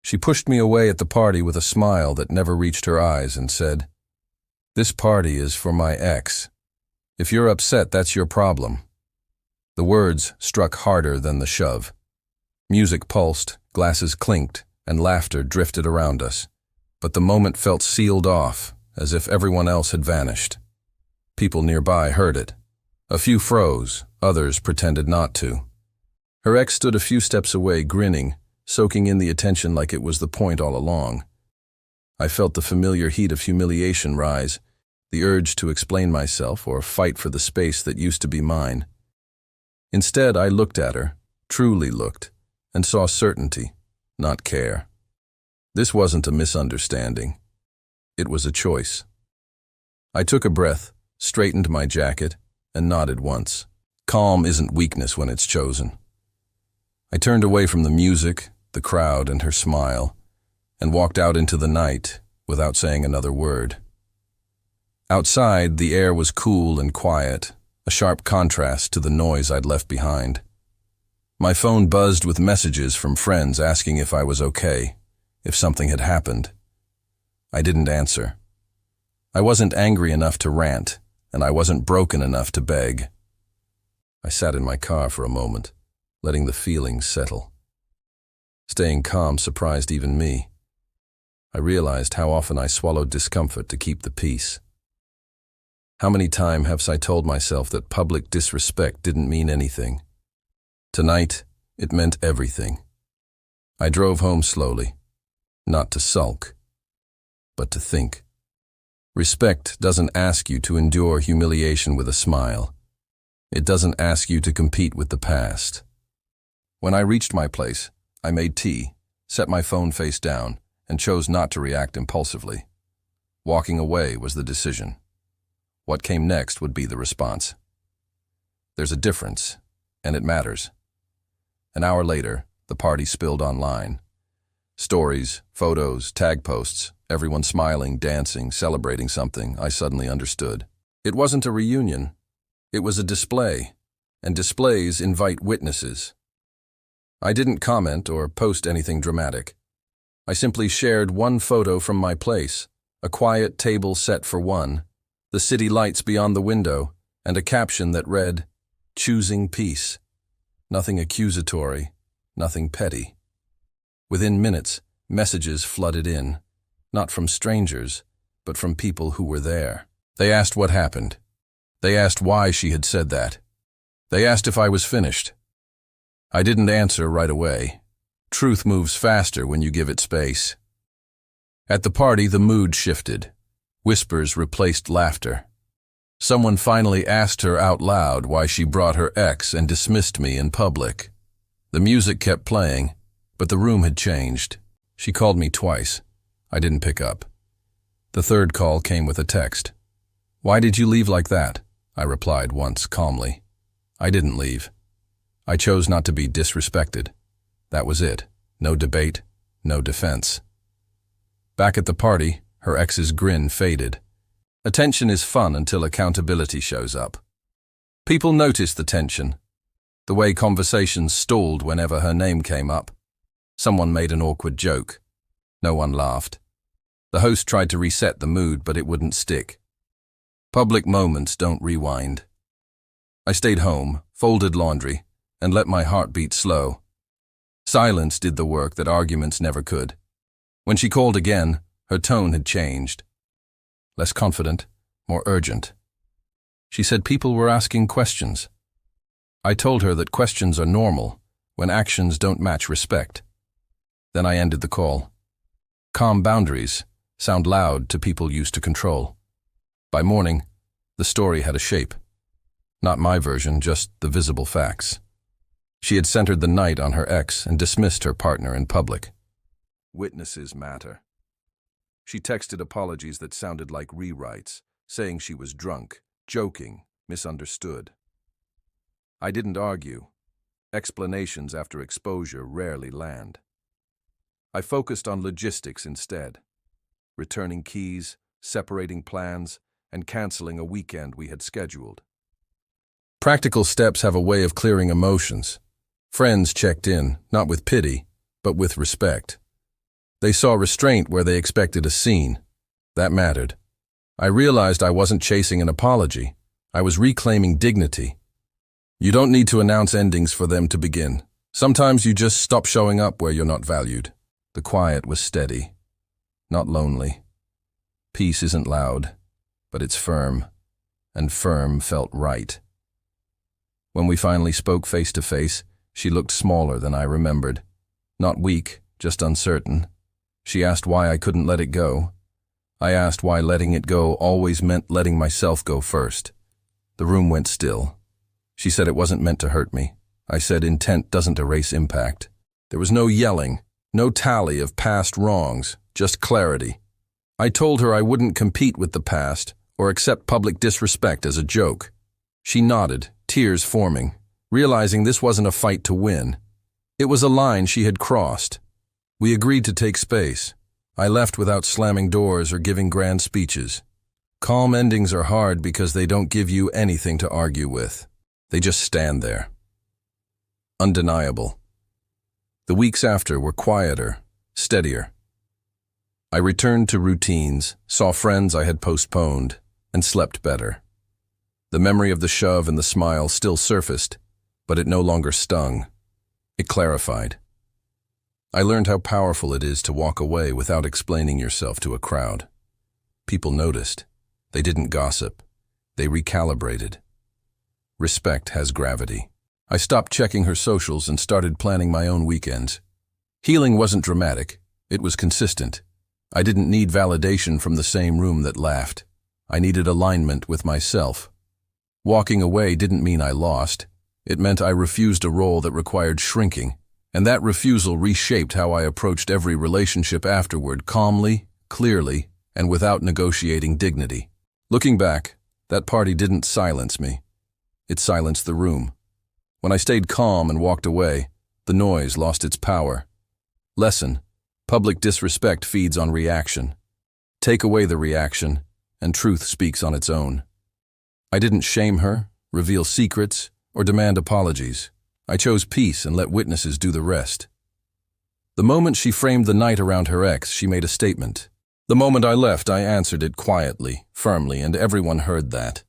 She pushed me away at the party with a smile that never reached her eyes and said, "This party is for my ex. If you're upset, that's your problem." The words struck harder than the shove. Music pulsed, glasses clinked, and laughter drifted around us. But the moment felt sealed off, as if everyone else had vanished. People nearby heard it. A few froze, others pretended not to. Her ex stood a few steps away, grinning, soaking in the attention like it was the point all along. I felt the familiar heat of humiliation rise, the urge to explain myself or fight for the space that used to be mine. Instead, I looked at her, truly looked, and saw certainty, not care. This wasn't a misunderstanding. It was a choice. I took a breath, straightened my jacket, and nodded once. Calm isn't weakness when it's chosen. I turned away from the music, the crowd, and her smile, and walked out into the night without saying another word. Outside, the air was cool and quiet, a sharp contrast to the noise I'd left behind. My phone buzzed with messages from friends asking if I was okay, if something had happened. I didn't answer. I wasn't angry enough to rant, and I wasn't broken enough to beg. I sat in my car for a moment, letting the feelings settle. Staying calm surprised even me. I realized how often I swallowed discomfort to keep the peace. How many times have I told myself that public disrespect didn't mean anything? Tonight, it meant everything. I drove home slowly, not to sulk, but to think. Respect doesn't ask you to endure humiliation with a smile. It doesn't ask you to compete with the past. When I reached my place, I made tea, set my phone face down, and chose not to react impulsively. Walking away was the decision. What came next would be the response. There's a difference, and it matters. An hour later, the party spilled online. Stories, photos, tag posts, everyone smiling, dancing, celebrating something. I suddenly understood. It wasn't a reunion. It was a display, and displays invite witnesses. I didn't comment or post anything dramatic. I simply shared one photo from my place, a quiet table set for one, the city lights beyond the window, and a caption that read, "Choosing peace." Nothing accusatory, nothing petty. Within minutes, messages flooded in, not from strangers, but from people who were there. They asked what happened. They asked why she had said that. They asked if I was finished. I didn't answer right away. Truth moves faster when you give it space. At the party, the mood shifted. Whispers replaced laughter. Someone finally asked her out loud why she brought her ex and dismissed me in public. The music kept playing, but the room had changed. She called me twice. I didn't pick up. The third call came with a text. "Why did you leave like that?" I replied once calmly. I didn't leave. I chose not to be disrespected. That was it. No debate, no defense. Back at the party, her ex's grin faded. Attention is fun until accountability shows up. People noticed the tension. The way conversations stalled whenever her name came up. Someone made an awkward joke. No one laughed. The host tried to reset the mood, but it wouldn't stick. Public moments don't rewind. I stayed home, folded laundry, and let my heart beat slow. Silence did the work that arguments never could. When she called again, her tone had changed. Less confident, more urgent. She said people were asking questions. I told her that questions are normal when actions don't match respect. Then I ended the call. Calm boundaries sound loud to people used to control. By morning, the story had a shape. Not my version, just the visible facts. She had centered the night on her ex and dismissed her partner in public. Witnesses matter. She texted apologies that sounded like rewrites, saying she was drunk, joking, misunderstood. I didn't argue. Explanations after exposure rarely land. I focused on logistics instead. Returning keys, separating plans, and canceling a weekend we had scheduled. Practical steps have a way of clearing emotions. Friends checked in, not with pity, but with respect. They saw restraint where they expected a scene. That mattered. I realized I wasn't chasing an apology. I was reclaiming dignity. You don't need to announce endings for them to begin. Sometimes you just stop showing up where you're not valued. The quiet was steady, not lonely. Peace isn't loud, but it's firm, and firm felt right. When we finally spoke face to face, she looked smaller than I remembered. Not weak, just uncertain. She asked why I couldn't let it go. I asked why letting it go always meant letting myself go first. The room went still. She said it wasn't meant to hurt me. I said intent doesn't erase impact. There was no yelling, no tally of past wrongs, just clarity. I told her I wouldn't compete with the past or accept public disrespect as a joke. She nodded, tears forming, realizing this wasn't a fight to win. It was a line she had crossed. We agreed to take space. I left without slamming doors or giving grand speeches. Calm endings are hard because they don't give you anything to argue with. They just stand there. Undeniable. The weeks after were quieter, steadier. I returned to routines, saw friends I had postponed, and slept better. The memory of the shove and the smile still surfaced, but it no longer stung. It clarified. I learned how powerful it is to walk away without explaining yourself to a crowd. People noticed. They didn't gossip. They recalibrated. Respect has gravity. I stopped checking her socials and started planning my own weekends. Healing wasn't dramatic. It was consistent. I didn't need validation from the same room that laughed. I needed alignment with myself. Walking away didn't mean I lost. It meant I refused a role that required shrinking, and that refusal reshaped how I approached every relationship afterward, calmly, clearly, and without negotiating dignity. Looking back, that party didn't silence me. It silenced the room. When I stayed calm and walked away, the noise lost its power. Lesson: public disrespect feeds on reaction. Take away the reaction, and truth speaks on its own. I didn't shame her, reveal secrets, or demand apologies. I chose peace and let witnesses do the rest. The moment she framed the night around her ex, she made a statement. The moment I left, I answered it quietly, firmly, and everyone heard that.